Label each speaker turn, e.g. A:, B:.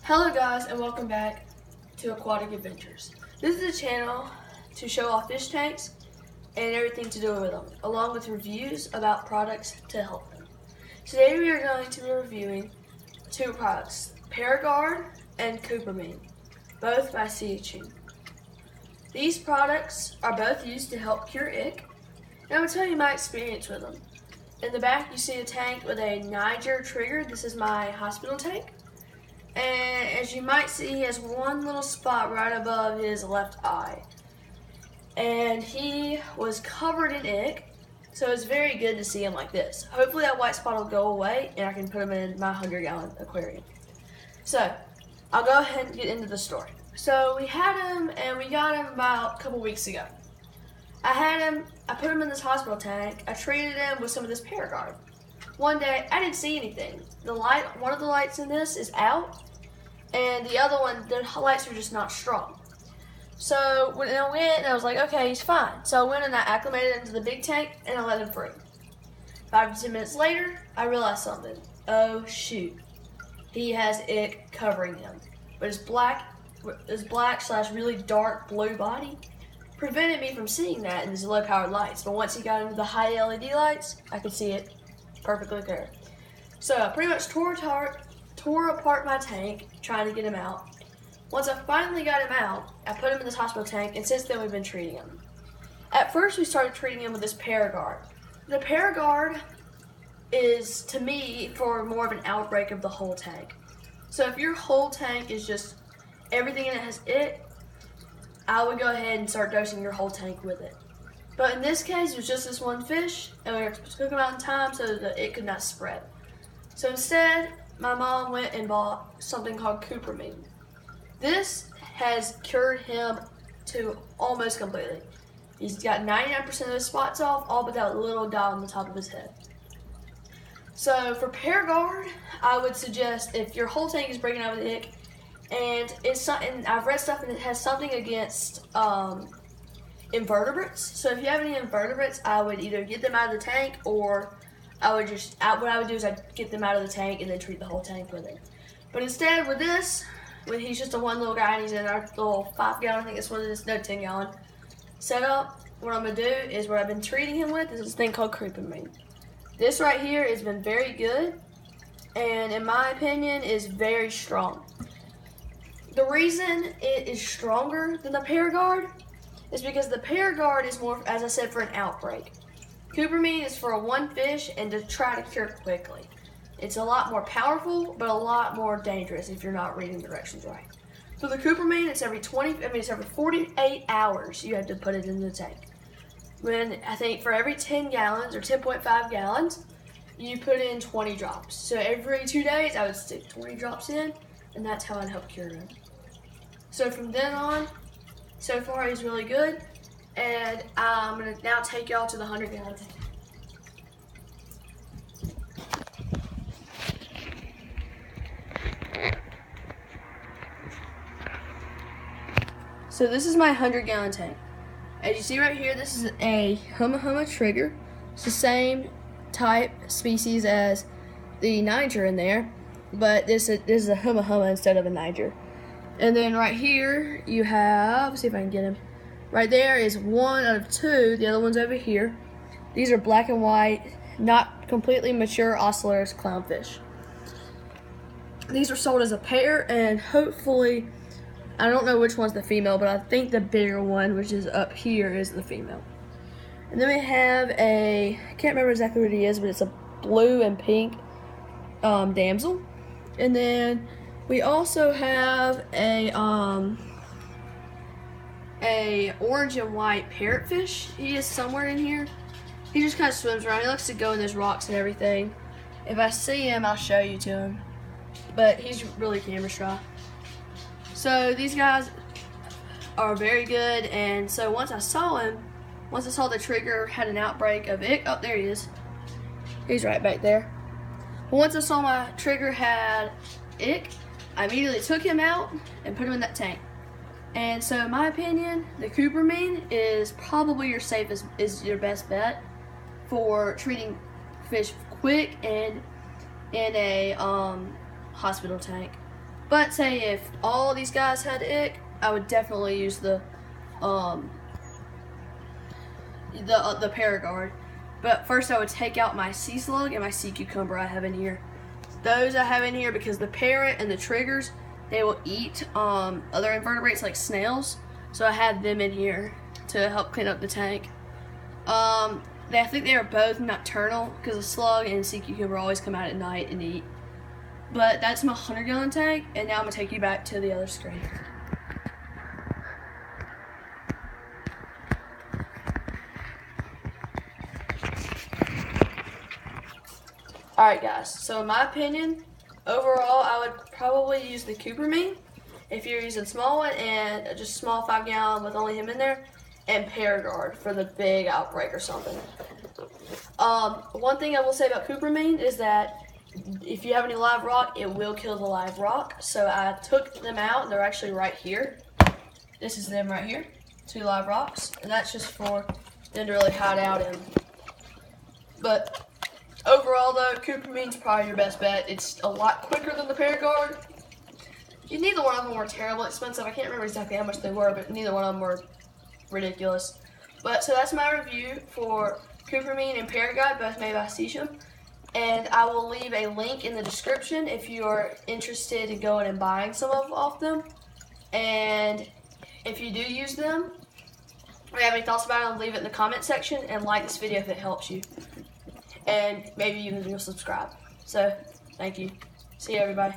A: Hello guys, and welcome back to Aquatic Adventures. This is a channel to show off fish tanks and everything to do with them, along with reviews about products to help them. Today we are going to be reviewing two products, Paragard and Cupramine, both by Sea-Ching. These products are both used to help cure ick, and I'm going to tell you my experience with them. In the back you see a tank with a Niger trigger. This is my hospital tank. And as you might see, he has one little spot right above his left eye. And he was covered in ick, so it's very good to see him like this. Hopefully that white spot will go away and I can put him in my 100-gallon aquarium. So, I'll go ahead and get into the story. So we had him, and we got him about a couple weeks ago. I put him in this hospital tank. I treated him with some of this Paragard. One day, I didn't see anything. One of the lights in this is out, and the other one, the lights are just not strong. So when I went, and I was like, okay, he's fine. So I went and I acclimated into the big tank, and I let him free. 5 to 10 minutes later, I realized something. Oh shoot, he has ick covering him, but his black / really dark blue body prevented me from seeing that in these low-powered lights. But once he got into the high LED lights, I could see it perfectly clear. So I pretty much tore apart my tank trying to get him out. Once I finally got him out, I put him in this hospital tank, and since then we've been treating him. At first we started treating him with this Paragard. The Paragard is, to me, for more of an outbreak of the whole tank. So if your whole tank is just everything in it has ick, I would go ahead and start dosing your whole tank with it. But in this case, it was just this one fish, and we were supposed to cook him out in time so that it could not spread. So instead, my mom went and bought something called Cupramine. This has cured him to almost completely. He's got 99% of his spots off, all but that little dot on the top of his head. So for Paragard, I would suggest if your whole tank is breaking out with ick, and I've read stuff and it has something against invertebrates. So if you have any invertebrates, I would either get them out of the tank, or what I would do is I'd get them out of the tank and then treat the whole tank with it. But instead with this, he's just a one little guy and he's in our little 5-gallon, I think it's what it is, no 10-gallon setup. What I'm going to do is what I've been treating him with is this thing called Cupramine. This right here has been very good, and in my opinion is very strong. The reason it is stronger than the Paragard is because the Paragard is more, as I said, for an outbreak. Cupramine is for a one fish and to try to cure quickly. It's a lot more powerful, but a lot more dangerous if you're not reading directions right. For the Cupramine, it's every 48 hours you have to put it in the tank. When I think for every 10 gallons or 10.5 gallons, you put in 20 drops. So every 2 days, I would stick 20 drops in, and that's how I'd help cure him. So from then on, so far he's really good, and I'm going to now take y'all to the 100-gallon tank. So this is my 100-gallon tank. As you see right here, this is a Huma Huma trigger. It's the same type species as the Niger in there, but this is a Huma Huma instead of a Niger. And then right here you have, let's see if I can get him. Right there is one out of two. The other one's over here. These are black and white, not completely mature Ocellaris clownfish. These are sold as a pair, and hopefully, I don't know which one's the female, but I think the bigger one, which is up here, is the female. And then we have I can't remember exactly what he is, but it's a blue and pink damsel. And then we also have a orange and white parrotfish. He is somewhere in here. He just kind of swims around. He likes to go in those rocks and everything. If I see him, I'll show you to him. But he's really camera shy. So these guys are very good. And so once I saw the trigger had an outbreak of ick. Oh, there he is. He's right back there. But once I saw my trigger had ick, I immediately took him out and put him in that tank. And so in my opinion, the Cupramine is probably your best bet for treating fish quick and in a hospital tank. But say if all these guys had ick, I would definitely use the Paragard. But first I would take out my Sea Slug and my Sea Cucumber I have in here. Those I have in here because the parrot and the triggers, they will eat other invertebrates like snails. So I had them in here to help clean up the tank. I think they are both nocturnal because the slug and sea cucumber always come out at night and eat. But that's my 100-gallon tank, and now I'm going to take you back to the other screen. Alright guys, so in my opinion, overall I would probably use the Cupramine if you're using small one, and just small 5-gallon with only him in there, and Paragard for the big outbreak or something. One thing I will say about Cupramine is that if you have any live rock, it will kill the live rock. So I took them out, and they're actually right here. This is them right here, 2 live rocks, and that's just for them to really hide out in. But overall though, Cupramine's probably your best bet. It's a lot quicker than the Paragard. Neither one of them were terribly expensive. I can't remember exactly how much they were, but neither one of them were ridiculous. But so that's my review for Cupramine and Paragard, both made by Seasham. And I will leave a link in the description if you are interested in going and buying some of them. And if you do use them, or you have any thoughts about them, leave it in the comment section and like this video if it helps you. And maybe even subscribe. So, thank you. See you, everybody.